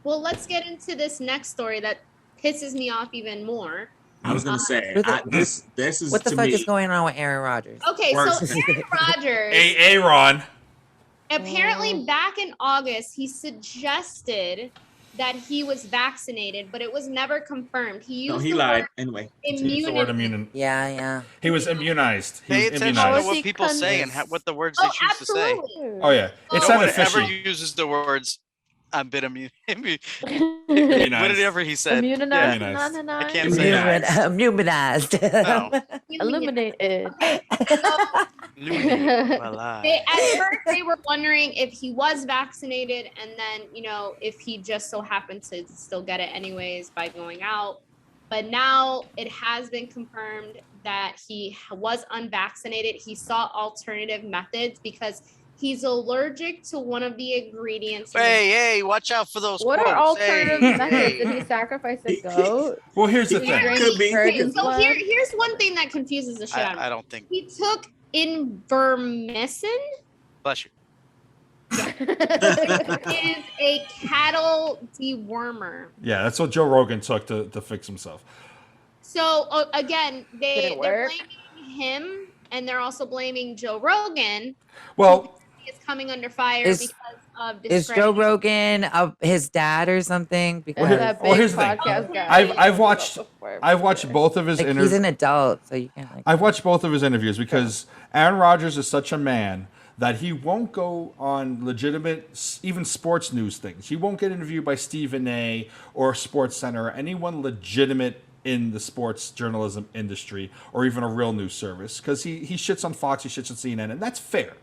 Well, let's get into this next story that pisses me off even more. I was gonna say this is What the to fuck me. is going on with Aaron Rodgers? Okay, so Aaron Rodgers, Aaron. apparently back in August, he suggested that he was vaccinated, but it was never confirmed. He used he the lied. word Anyway, Use the word immunized. Yeah. He was immunized. He Pay was attention immunized. to what people say and what the words they Oh, choose to say. absolutely. Oh yeah, it No sounded one ever fishy. uses the words "I've been Immunized. whatever he said. Immunized. Immunized. I can't say that. Immunized. No. Illuminated. Voila. At first, they were wondering if he was vaccinated, and then, if he just so happened to still get it anyways by going out. But now it has been confirmed that he was unvaccinated. He sought alternative methods because he's allergic to one of the ingredients. Hey, watch out for those What quotes. are alternative Hey, methods? hey. Did he sacrifice a goat? Well, here's the Did he thing. drink Could be. virgin So blood? here's one thing that confuses the shit out of me. I don't think. He took invermectin. Bless you. It is a cattle dewormer. Yeah, that's what Joe Rogan took to fix himself. So again, Did it they're work? blaming him, and they're also blaming Joe Rogan. Well, He is coming under fire Is- because of Is Joe discrediting. Rogan his dad or something? Because That well, big here's the thing. podcast guy. I've watched both of his like, he's interviews. an adult, so you can't like. I've watched both of his interviews because Aaron Rodgers is such a man that he won't go on legitimate, even sports news things. He won't get interviewed by Stephen A. or Sports Center or anyone legitimate in the sports journalism industry or even a real news service because he shits on Fox, he shits on CNN, and that's fair.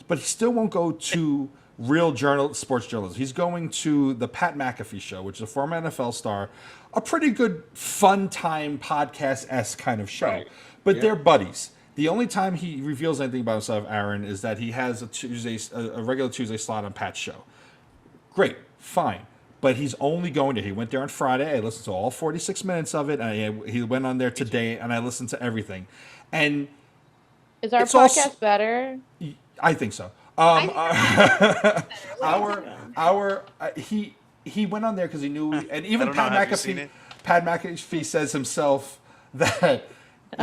But he still won't go to real sports journalism. He's going to the Pat McAfee show, which is a former NFL star, a pretty good fun time podcast-esque kind of show. Right. But they're buddies. The only time he reveals anything about himself, Aaron, is that he has a regular Tuesday slot on Pat's show. Great, fine. But he's only going to. He went there on Friday. I listened to all 46 minutes of it. And he went on there today, and I listened to everything. And Is our it's also- podcast better? I think so. He went on there because he knew, and even I don't know, Pat have you seen McAfee. it? Pat McAfee says himself that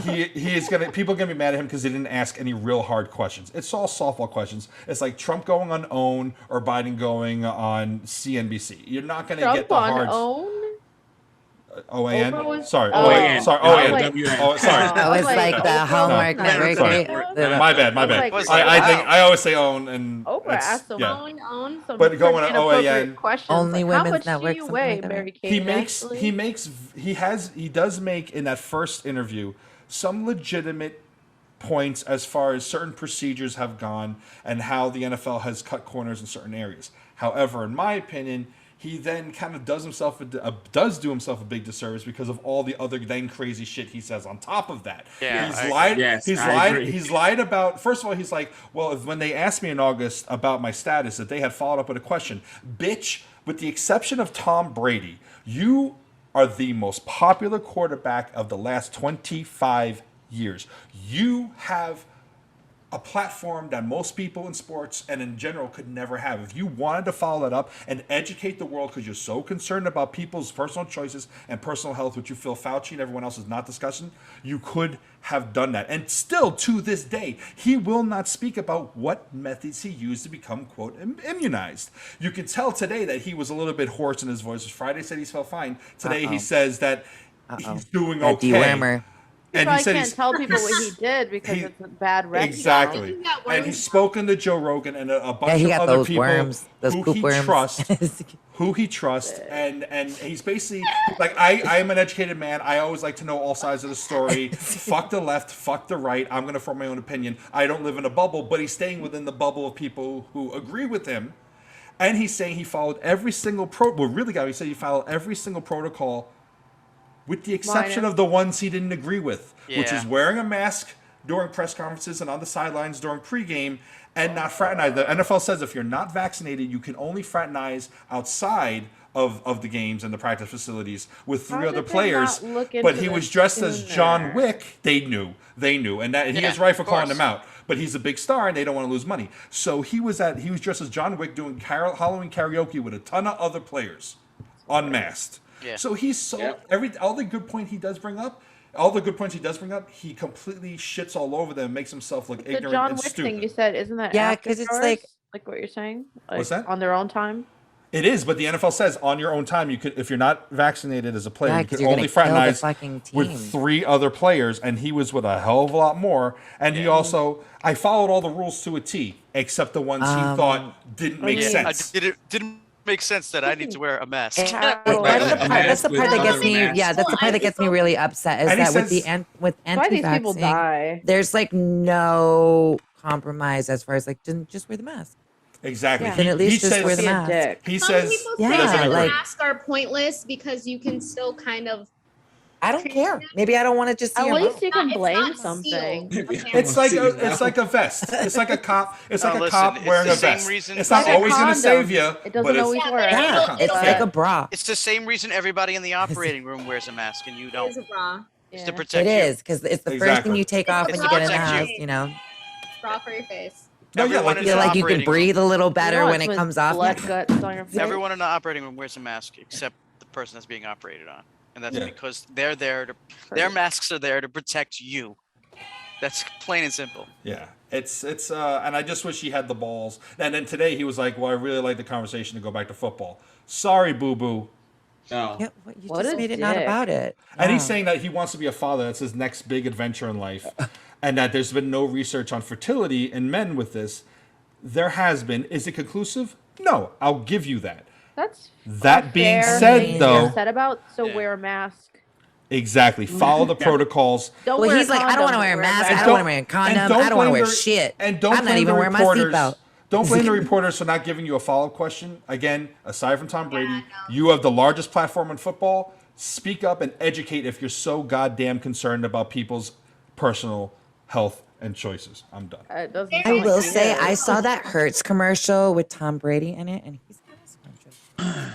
he is gonna. People are gonna be mad at him because he didn't ask any real hard questions. It's all softball questions. It's like Trump going on OWN or Biden going on CNBC. You're not gonna Trump get the on hard. own? OAN. Oprah was- Sorry. Oh. OAN. Sorry. I was OAN. like- Oh, sorry. Oh, it's like the Oprah Hallmark was Network. sorry. My bad. I was like, I think I always say OWN and Oprah it's- asked some yeah. Own. some But going pretty to OAN, inappropriate questions. Only like, how Women's much Network, do you something weigh, like that. Mary Kate? He does make in that first interview some legitimate points as far as certain procedures have gone and how the NFL has cut corners in certain areas. However, in my opinion, he then kind of does do himself a big disservice because of all the other then crazy shit he says on top of that. Yeah, he's I- lied. Yes, he's I lied. agree. He's lied about. First of all, he's like, well, when they asked me in August about my status, that they had followed up with a question, bitch. With the exception of Tom Brady, you are the most popular quarterback of the last 25 years. You have a platform that most people in sports and in general could never have. If you wanted to follow that up and educate the world because you're so concerned about people's personal choices and personal health, which you feel Fauci and everyone else is not discussing, you could have done that. And still, to this day, he will not speak about what methods he used to become, quote, immunized. You can tell today that he was a little bit hoarse in his voice. Friday said he felt fine. Today he says that he's doing That okay. dewormer. You And probably he said can't tell people what he did because he- it's a bad rep. Exactly. Isn't that And worms? he's spoken to Joe Rogan and a bunch Yeah, he of got other those people worms, those who poop he worms. trusts, and he's basically like, I am an educated man. I always like to know all sides of the story. Fuck the left, fuck the right. I'm gonna form my own opinion. I don't live in a bubble, but he's staying within the bubble of people who agree with him. And he's saying he followed every single he said he followed every single protocol with the exception Minus- of the ones he didn't agree with, which Yeah. is wearing a mask during press conferences and on the sidelines during pregame and not fraternize. The NFL says if you're not vaccinated, you can only fraternize outside of the games and the practice facilities with three How other did they players. not look But into he was this dressed as John sooner? Wick. They knew, and that he Yeah, is right for of calling course. him out. but he's a big star and they don't want to lose money. So he was dressed as John Wick doing Halloween karaoke with a ton of other players, unmasked. Yeah. So he's so all the good points he does bring up, he completely shits all over them, makes himself look The ignorant John and Wick stupid. thing you said, isn't that Yeah, after 'cause it's hours? Like what you're saying? Like, What's that? On their own time? It is, but the NFL says on your own time, you could, if you're not vaccinated as a player, Yeah, you 'cause could you're only gonna kill the fraternize fucking team. with 3 other players, and he was with a hell of a lot more. And he also, I followed all the rules to a T, except the ones he thought didn't make yeah, sense. Didn't make sense that I need to wear a mask. Yeah. That's the part that gets me. mask. Yeah, that's the part that gets me really upset. Is And he that with says- with That's why these people anti-vaxxing, die. there's like no compromise as far as like just wear the mask. Exactly. Yeah. Then at least just wear the Be a mask. dick. He Some says people he say Yeah, doesn't that agree. masks are pointless because you can still kind of. I don't care. Maybe I don't want to just see At your least mouth. you can It's blame not something. sealed, It's like apparently. it's like a vest. It's like a cop. It's like No, a listen, cop it's wearing the a same vest. reason- It's not Like a always going to condom. save you, It doesn't but it's always Yeah, work. but Yeah, it'll- it's it'll- like a bra. It's the same reason everybody in the operating room wears a mask and you It don't. is a bra. It's Yeah. to protect It you. is because it's the first Exactly. thing you take off when It's you get in the protect you. house. You know, Bra for your face. No, yeah, Everyone like in feel the like you can operating breathe a little better when it With comes off. blood guts on your face. Everyone in the operating room wears a mask except the person that's being operated on, and that's Yeah. because they're there to. Their masks are there to protect you. That's plain and simple. Yeah, it's and I just wish he had the balls. And then today he was like, "Well, I really like the conversation to go back to football." Sorry, boo boo. No. Yeah, you What just a made it not dick. about it. And he's Yeah. saying that he wants to be a father. That's his next big adventure in life, and that there's been no research on fertility in men with this. There has been. Is it conclusive? No, I'll give you that. That's That being fair said, thing to though, get upset about. So Yeah. wear a mask. exactly. Follow the protocols. Don't Well, wear he's a like, I don't want to condom, wear a mask. I And don't want to wear a condom. and I don't want to blame wear the- shit. And don't I'm not blame even the wearing my reporters. seatbelt. Don't blame the reporters for not giving you a follow-up question. Again, aside from Tom Brady, no. you have the largest platform in football. Speak up and educate if you're so goddamn concerned about people's personal health and choices. I'm done. It doesn't I I sound like will he say, is. I saw that Hertz commercial with Tom Brady in it, and he's kind of scrumptious.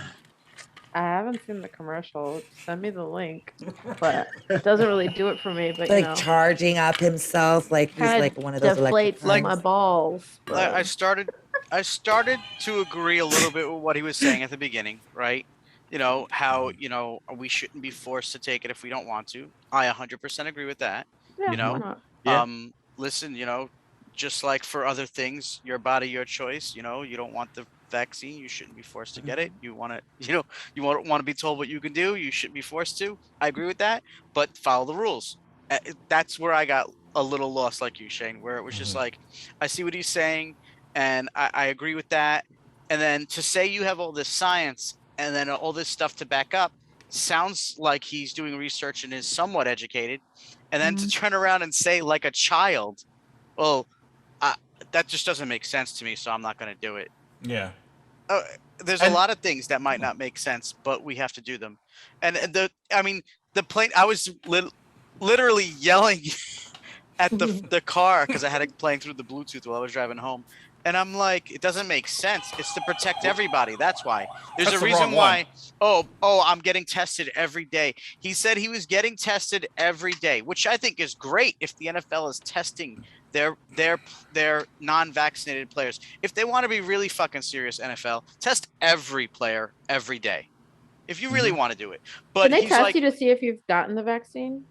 I haven't seen the commercial. Send me the link. But it doesn't really do it for me. But Like you know, charging up himself, like he's kinda like one of those electric deflates my ones. balls. I started to agree a little bit with what he was saying at the beginning, right? You know how we shouldn't be forced to take it if we don't want to. I 100% agree with that. Yeah, you know, why not? Yeah. Listen, just like for other things, your body, your choice. You don't want the vaccine, you shouldn't be forced to get it. You want to, you want to be told what you can do. You shouldn't be forced to. I agree with that, but follow the rules. That's where I got a little lost, like you, Shane, where it was just like, I see what he's saying, and I agree with that. And then to say you have all this science and then all this stuff to back up sounds like he's doing research and is somewhat educated. And then to turn around and say like a child, well, that just doesn't make sense to me. So I'm not going to do it. Yeah. There's And- a lot of things that might not make sense, but we have to do them. And the plane, I was literally yelling at the car because I had it playing through the Bluetooth while I was driving home. And I'm like, it doesn't make sense. It's to protect everybody. That's why. There's That's a the reason wrong why. Oh, I'm getting tested every day. He said he was getting tested every day, which I think is great if the NFL is testing their non-vaccinated players. If they want to be really fucking serious, NFL, test every player every day. If you really want to do it. But Can they he's test like, you to see if you've gotten the vaccine?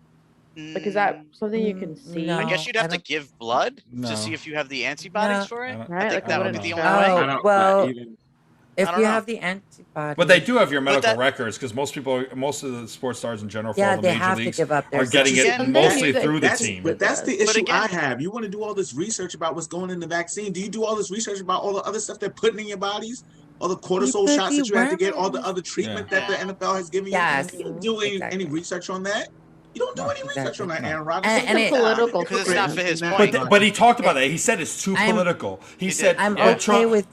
Like, is that something you can see? no. I guess you'd I have to don't- give blood No. to see if you have the antibodies No. for it. Right, I think like, that what would if be the it's only found? way. I don't well, even. if I don't you know. have the antibodies, But they do have your medical that- records because most of the sports stars in general for Yeah, all the they major have to leagues give up their are getting it certificate. mostly But through the That's, team. but that's the But issue again- I have. You want to do all this research about what's going in the vaccine. Do you do all this research about all the other stuff they're putting in your bodies? All the cortisol put shots that you have to get, all the dewormers. other treatment Yeah. that the NFL has given Yes, you? You don't do any exactly. research on that. You don't do No, any research on that, exactly. Aaron Rodgers. And It's a political Because it's not for his Nah, point. But he talked about that. He said it's too I'm- political. He He said did. I'm Yeah. okay with.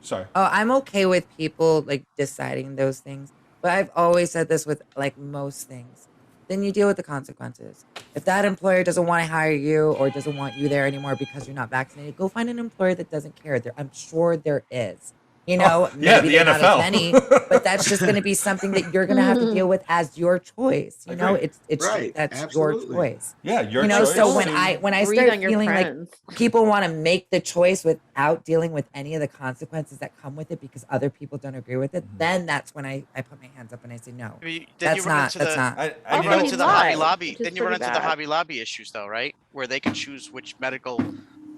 Sorry. Oh, I'm okay with people like deciding those things. But I've always said this with like most things. Then you deal with the consequences. If that employer doesn't want to hire you or doesn't want you there anymore because you're not vaccinated, go find an employer that doesn't care. I'm sure there is. You know, yeah, maybe the they're not as NFL. many, but that's just going to be something that you're going to have to deal with as your choice. You know, Agreed. it's Right, that's absolutely. your choice. Yeah, your You know, choice. so when Don't I breathe start on your feeling like friends. people want to make the choice without dealing with any of the consequences that come with it because other people don't agree with it, then that's when I put my hands up and I say no. I mean, That's not. That's not. And you you run know, into the Hobby lied, Lobby. which is Then you run pretty into the bad. Hobby Lobby issues, though, right? Where they can choose which medical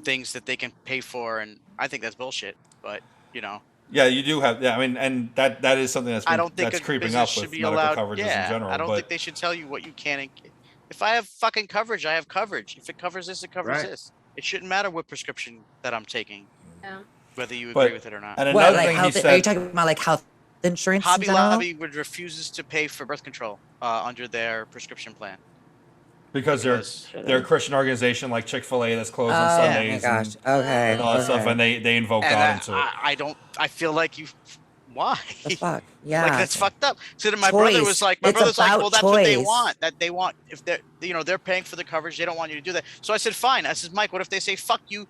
things that they can pay for, and I think that's bullshit. But you know, yeah, you do have. Yeah, I mean, and that is something I don't think that's a creeping business up should with be medical allowed. coverages in Yeah, general. I don't but think they should tell you what you can and can't. If I have fucking coverage, I have coverage. If it covers this, it covers Right. this. It shouldn't matter what prescription that I'm taking, Yeah. whether you But- agree with it or not. and What another like thing he health? Are you said. talking about like health insurance in Hobby general? Lobby would refuses to pay for birth control under their prescription plan. Because they're a Christian organization like Chick-fil-A that's closed on Oh my Sundays gosh. and, Okay. and all that stuff, okay. and they invoke And God into it. I don't. I feel like you. Why? The fuck. Yeah. Like that's fucked up. So then my brother was Choice. like, my It's brother's like, about well, that's what they choice. want. That they want if they're they're paying for the coverage, they don't want you to do that. So I said, fine. I said, Mike, what if they say, fuck you,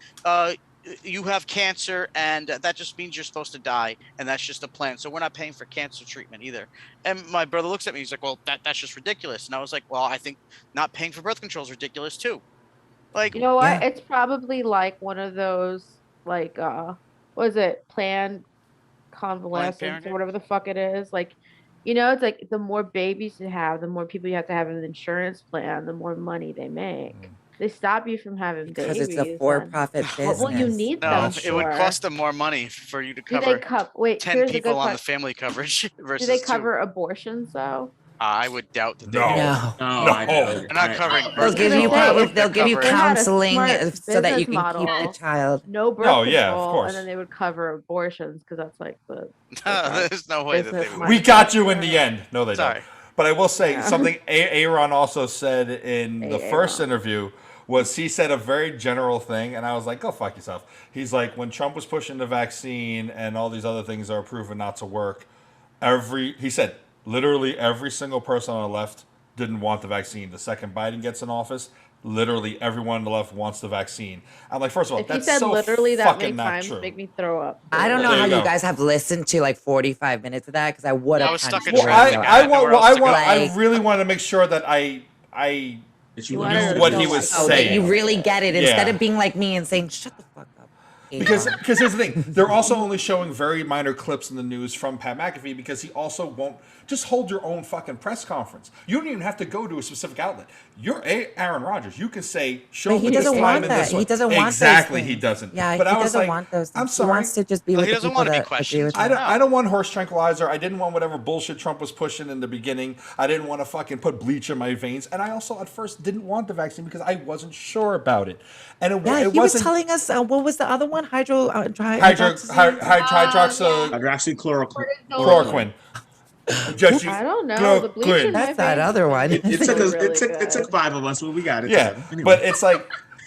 you have cancer, and that just means you're supposed to die, and that's just a plan. So we're not paying for cancer treatment either. And my brother looks at me, he's like, well, that's just ridiculous. And I was like, well, I think not paying for birth control is ridiculous too. Like, You know what? Yeah. It's probably like one of those like what is it? Planned convalescence or Parenthood? whatever the fuck it is. Like, it's like the more babies you have, the more people you have to have in an insurance plan, the more money they make. They stop you from having Because babies. it's a then for-profit business. What will you need no, them it would for? cost them more money for you to Do cover they wait, 10 here's a people good on the question. family coverage versus Do they 2. cover abortions though? I would doubt that they No. do. No. No, No. I don't. They're not covering They'll birth give you control. probably- they'll give you Cover- They had a counseling smart so that you business can keep the model. child. No birth No, control, yeah, of course. and then they would cover abortions because that's like the There's no way that they business would. We got you in the end. No, they Sorry. don't. But I will say Yeah. something Aaron also said in the first interview was he said a very general thing, and I was like, go fuck yourself. He's like, when Trump was pushing the vaccine and all these other things are proven not to work, he said, literally every single person on the left didn't want the vaccine. The second Biden gets in office, literally everyone on the left wants the vaccine. I'm like, first of all, If you that's said so literally that many fucking not times, true. make me throw up. I don't know There how you you go. guys have listened to like 45 minutes of that because I would have. I was stuck in Well, traffic. I had nowhere else to go. I really want to make sure that I That You you wanted knew to what know he why. was Oh, that saying. you really get it instead Yeah. of being like me and saying shut the fuck up. Because here's the thing, they're also only showing very minor clips in the news from Pat McAfee because he also won't just hold your own fucking press conference. You don't even have to go to a specific outlet. You're Aaron Rodgers. You can say, show But he me this doesn't time want in that. this way. He doesn't want those exactly. He things. doesn't. Yeah, but he I was doesn't like, want those things. I'm He sorry. wants to just be Well, with he the doesn't people wanna be that agree questioned. with I him. don't want horse tranquilizer. I didn't want whatever bullshit Trump was pushing in the beginning. I didn't want to fucking put bleach in my veins. And I also at first didn't want the vaccine because I wasn't sure about it. And it Yeah, it he was wasn't telling us what was the other one? Hydroxychloroquine. hydroxychloroquine. Just I don't know. The bleach in my That's that veins other is one. It took us. really It took good. 5 of us, but we got it. Yeah, together. Anyway.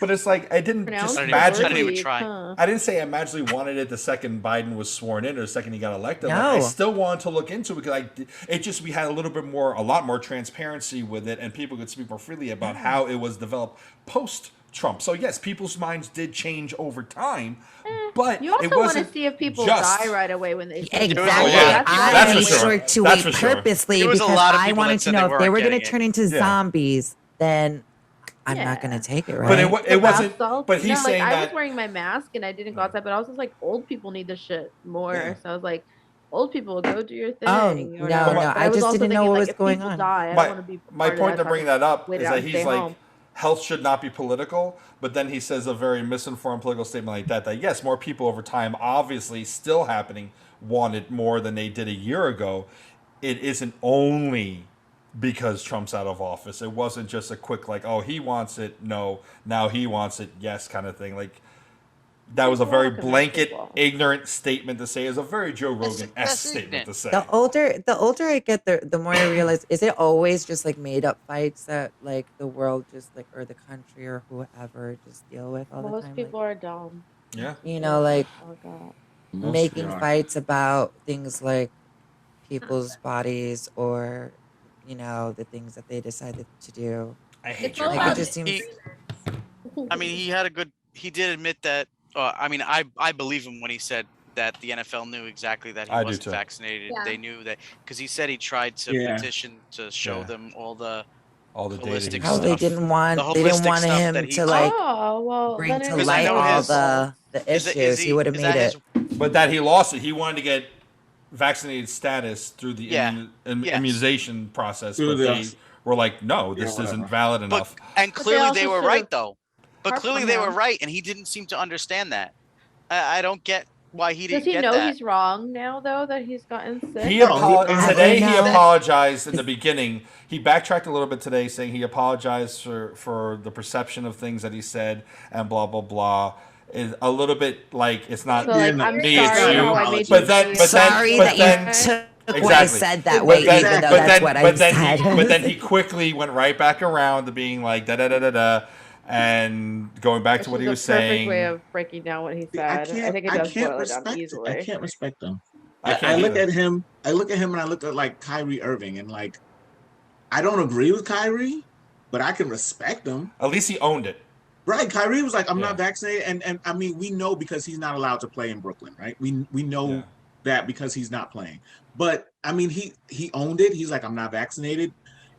but it's like I didn't Pronounced just I didn't magically. even try. Huh. I didn't say I magically wanted it the second Biden was sworn in or the second he got elected. Like, No. I still wanted to look into it because we had a lot more transparency with it, and people could speak more freely about how it was developed post Trump. So yes, people's minds did change over time, but You also it want wasn't to see if people just- die right away when they say Exactly. Yeah, I that's made for sure. sure to That's wait for sure. purposely There was a because lot of I people wanted that to said know they if they weren't were going to getting turn into Yeah. zombies, then I'm not Yeah. going to take it, right? But it The wasn't. bath salts? But he's No, saying I was that. wearing my mask and I didn't go outside, but I was just like, old people need this shit more. Yeah. So I was like, old people, go do your thing. Oh, or no, whatever. no, But I just also didn't know thinking, what like, was if going people on. Die, I My- don't want to be My part of point to that bring type that up wait is out that and he's stay like, home. health should not be political, but then he says a very misinformed political statement like that yes, more people over time, obviously still happening, wanted more than they did a year ago. It isn't only because Trump's out of office. It wasn't just a quick like, oh, he wants it, no, now he wants it, yes, kind of thing. Like, that was a People very are connected, blanket, well. ignorant statement to say. It was a very Joe That's Rogan-esque statement ignorant. to say. The older I get, the more I realize, is it always just like made up fights that like the world just like, or the country or whoever just deal with all the Most time? people are dumb. Yeah. You know, like Oh god. Most making are. fights about things like people's bodies or, you know, the things that they decided to do. I hate It's your all Like about it just seems. I mean, he did admit that. I mean, I believe him when he said that the NFL knew exactly that he I do wasn't too. vaccinated. Yeah. They knew that because he said he tried to Yeah. petition to show Yeah. them all the All the data. holistic he How said. they stuff. didn't The want they didn't holistic want stuff him that he to took. like Oh well, bring then to it Because I light know all his- the Is issues. He would have is made that it. But that he lost it. He wanted to get vaccinated status through the Yeah. Yes. immunization process, Through but the- they were like, no, Yeah, this whatever. isn't valid But enough. and But they clearly they also were should've right though. But harped clearly on they were him. right, and he didn't seem to understand that. I don't get why he Does didn't he get know that. he's wrong now though that he's gotten sick? He No, he- today you he know- apologized in the beginning. He backtracked a little bit today, saying he apologized for the perception of things that he said and blah blah blah. Is a little bit like it's not So like, Yeah, I'm me, sorry it's you. how I made But you then- feel. but then- Sorry but that then- you took what I Exactly. said that way, then- even though but that's what I said. But then he quickly went right back around to being like da da da da da, and going back to what Which he is was a perfect saying. way of breaking down what he See, I said. I can't. think it I does can't boil it down respect. easily. I can't respect them. I I can't look either. at him. I look at him, and I look at like Kyrie Irving, and like I don't agree with Kyrie, but I can respect him. At least he owned it. Right? Kyrie was like, "I'm Yeah. not vaccinated," and I mean, we know because he's not allowed to play in Brooklyn, right? We know Yeah. that because he's not playing. But I mean, he owned it. He's like, "I'm not vaccinated,"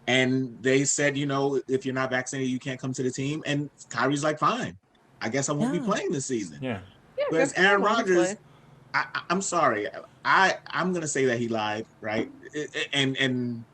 and they said, you know, if you're not vaccinated, you can't come to the team. And Kyrie's like, "Fine, I guess I won't be Yeah. playing this season." Yeah. Yeah, Whereas good for him, Aaron Rodgers, honestly. I'm sorry, I'm gonna say that he lied, right? And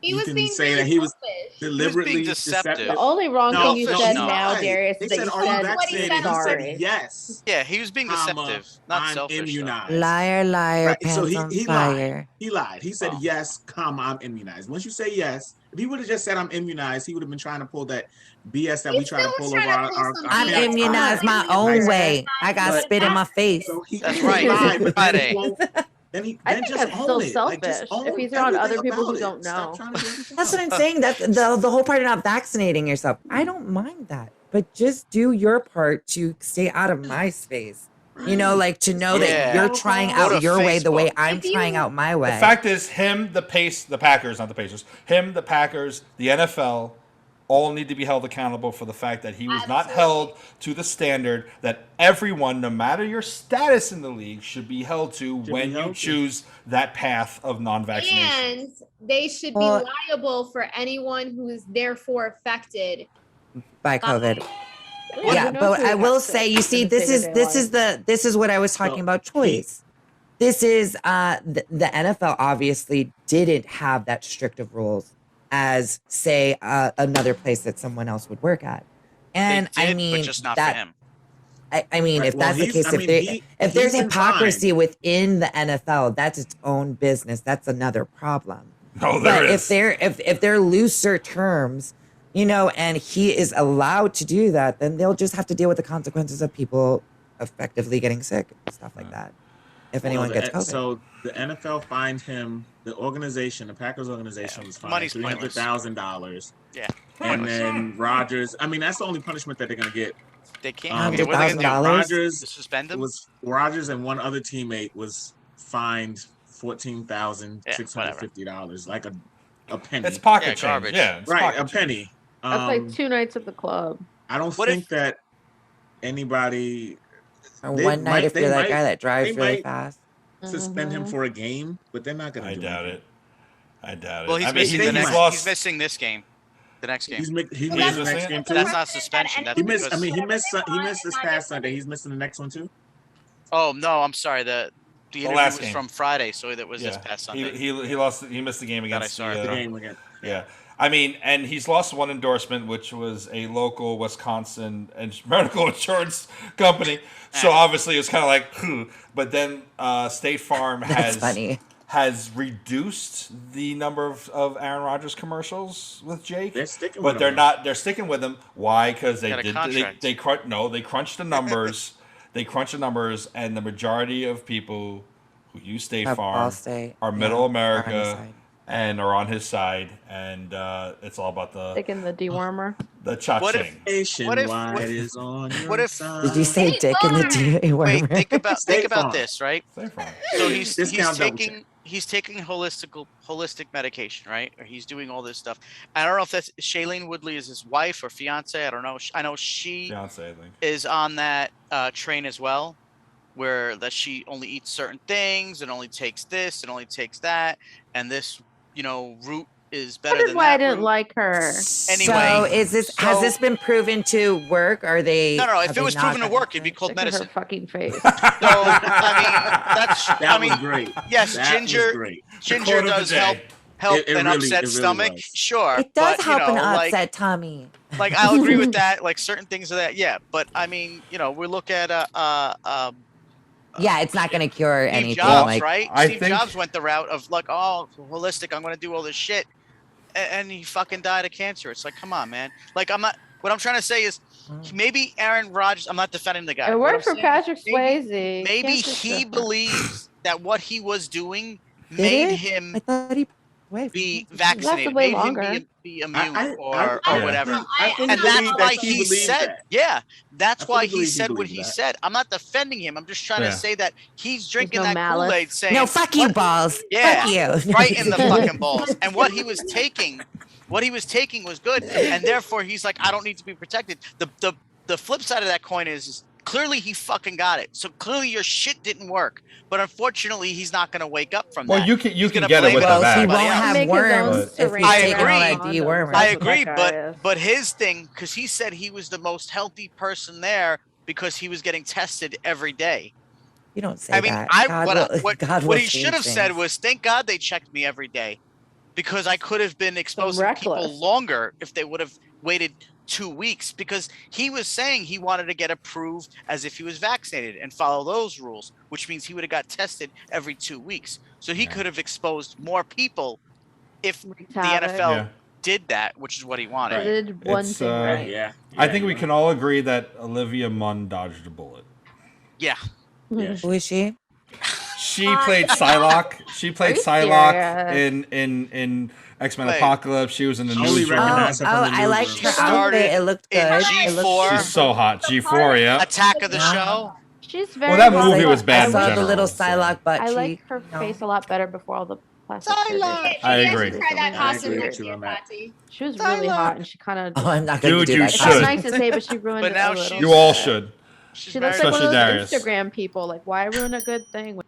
He you was can being say really that he was selfish. deliberately deceptive. The only wrong No, thing you no, said no. now, lied. Darius, They is that said, you "Are you said vaccinated?" He sorry. said, "Yes." Yeah, he was being comma, deceptive, not I'm selfish. Though. immunized. Liar, liar, Right, so pants he on lied. fire. He lied. He said, Oh. "Yes, comma, I'm immunized." Once you say yes, if he would have just said, "I'm immunized," he would have been trying to pull that BS that He we try to still pull was over trying to our, pull our, some our I'm BS. parents' immunized my eyes. own Nice way. ass. I got But- spit in my face. So he That's he right. lied, but then Friday. he won't. I Then think just that's still own it. Like, just selfish if own he's around other everything people who about it. don't Stop know. trying to do everything That's what else. I'm saying. That's the whole part of not vaccinating yourself. I don't mind that, but just do your part to stay out of my space. You know, Right. like to know Yeah. that you're trying Go out to your way the way Facebook. I'm If you- trying out my way. The fact is, the Packers, not the Pacers, the Packers, the NFL, all need to be held accountable for the fact that he was not Absolutely. held to the standard that everyone, no matter your status in the league, should be held to Should when be you held to. choose that path of non-vaccination. And they should be Well- liable for anyone who is therefore affected. by COVID. Yeah, Yeah, who knows but who I got will sick say, you in see, the this is day-to-day life. this is what I was talking So, about choice. This is the NFL obviously didn't have that strict of rules as say another place that someone else would work at. And They did, I mean but just not that for him. I mean, Right, if well, that's the he's- case, I mean, he- if there's he's been hypocrisy fined. within the NFL, that's its own business. That's another problem. No, there But is. if they're looser terms, you know, and he is allowed to do that, then they'll just have to deal with the consequences of people effectively getting sick and stuff like that. If anyone Well, gets COVID. So the NFL fined him. The organization, the Packers organization, was fined money's pointless. $300,000. Yeah. And Pointless. then Rodgers. I mean, that's the only punishment that they're gonna get. They can't. Um, What are they gonna do? $100,000? Rodgers Suspend him? was Rodgers and one other teammate was fined $14,650, like a penny. It's pocket Yeah, change. garbage. Yeah, it's Right, pocket a change. penny. That's like 2 nights at the club. I don't What think if- that anybody Or they one night might- if they you're that might- guy that drives they really might- fast. suspend him Mhm. for a game, but they're not gonna I do doubt anything. it. I doubt it. Well, he's I mean, missing the he's next. lost. He's missing this game. The next game. He Well, missed that's- the next game too. That's not suspension. That's He missed. I because- mean, he missed this Not past just- Sunday. He's missing the next one too. Oh no, I'm sorry. The interview last was game. from Friday, so that was this Yeah. past Sunday. He lost. He missed the game That I against saw. the, The game again. Yeah. I mean, and he's lost one endorsement, which was a local Wisconsin medical insurance company. So obviously it's kind of like, but then State Farm That's funny. has reduced the number of Aaron Rodgers commercials with Jake. They're sticking but with they're him. not. They're sticking with him. Why? Because they Got a did. contract. They crunched the numbers. They crunched the numbers, and the majority of people who use State Have Farm Allstate, are yeah, Middle are on his America side. and are on his side, and it's all about Taking the dewormer. the What if- cha-ching. Nationwide what if- is on your what if- side. Did you say State dick in the Farm. DA Wait, wormer? State think about Farm. this, right? State Farm. So he's Discount double taking holistic medication, right? Or he's doing all this stuff. I don't know if that's Shailene Woodley is his wife or fiance. I don't know. I know she Fiance, I think. is on that train as well. where that she only eats certain things and only takes this and only takes that, and this, root is better That is than why that I didn't root. like her. Anyway, so has this been proven to work? Are they? No. have If they it was not proven to gotten work, it'd be called Look at her medicine. fucking face. So that's. That was great. Yes, That was ginger. great. Ginger quote of the does day. help It an really- upset it really stomach. was. Sure, It does but, help an like, upset tummy. Like I'll agree with that. Like certain things of that, yeah. But I mean, we look at Yeah, it's not going to cure Steve anything. Jobs, Like, right? I Steve think- Jobs went the route of like, oh, holistic. I'm going to do all this shit, and he fucking died of cancer. It's like, come on, man. Like I'm not. What I'm trying to say is, maybe Aaron Rodgers. I'm not defending the guy. It What worked I'm for saying Patrick is Swayze. Maybe Cancer's he different. believes that what he was doing did made it? him I thought he away from be cancer. vaccinated, way made longer. him be immune I or fully- whatever. I fully And believe that's that why he he believed said, that. yeah, that's I fully why he believe he said what believed he that. said. I'm not defending him. I'm just trying Yeah. to say that he's drinking no that malice. Kool-Aid saying, No, fuck you, what- balls. Yeah, Fuck you. right in the fucking balls. And what he was taking was good. And therefore he's like, I don't need to be protected. The flip side of that coin is clearly he fucking got it. So clearly your shit didn't work. But unfortunately, he's not going to wake up from Well, that. you can He's get gonna it blame with it the on Well, he vax. won't somebody else. have Make his own worms if he's syringe I taking all agree. that condoms. dewormer. I That's what agree, that guy is. but his thing, because he said he was the most healthy person there because he was getting tested every day. You don't say I mean, that. what will he should have change said things. was, "Thank God they checked me every day, because I could have been exposing people reckless. longer if they would have waited 2 weeks." Because he was saying he wanted to get approved as if he was vaccinated and follow those rules, which means he would have got tested every 2 weeks. So he could have exposed more people if the NFL Yeah. did that, which is what he wanted. Right. Did one It's, thing right. Yeah. I think we can all agree that Olivia Munn dodged a bullet. Yeah. Yeah. Who is she? She played Psylocke. She played Are you Psylocke serious? in X-Men Wait. Apocalypse. She was in the She only newsroom. recognized her from the I liked newsroom. her Started outfit. It looked in good. G4. She's so hot. G4, yeah. Attack of the Yeah. show. She's very. that hot, movie but was bad I in saw the general, little so- Psylocke butt I cheek. like her No. face a lot better before all the plastic surgery. Psylocke. I You agree. guys try that I costume agree next with you year, on that. Patsy. She was really Psylocke. hot, and she kind of. Oh, I'm not going Dude, to do you that. That's should. nice to say, but she ruined But it now a little. she's- You all should. She's She looks very like one of Especially those Darius. Instagram people. Like, why ruin a good thing?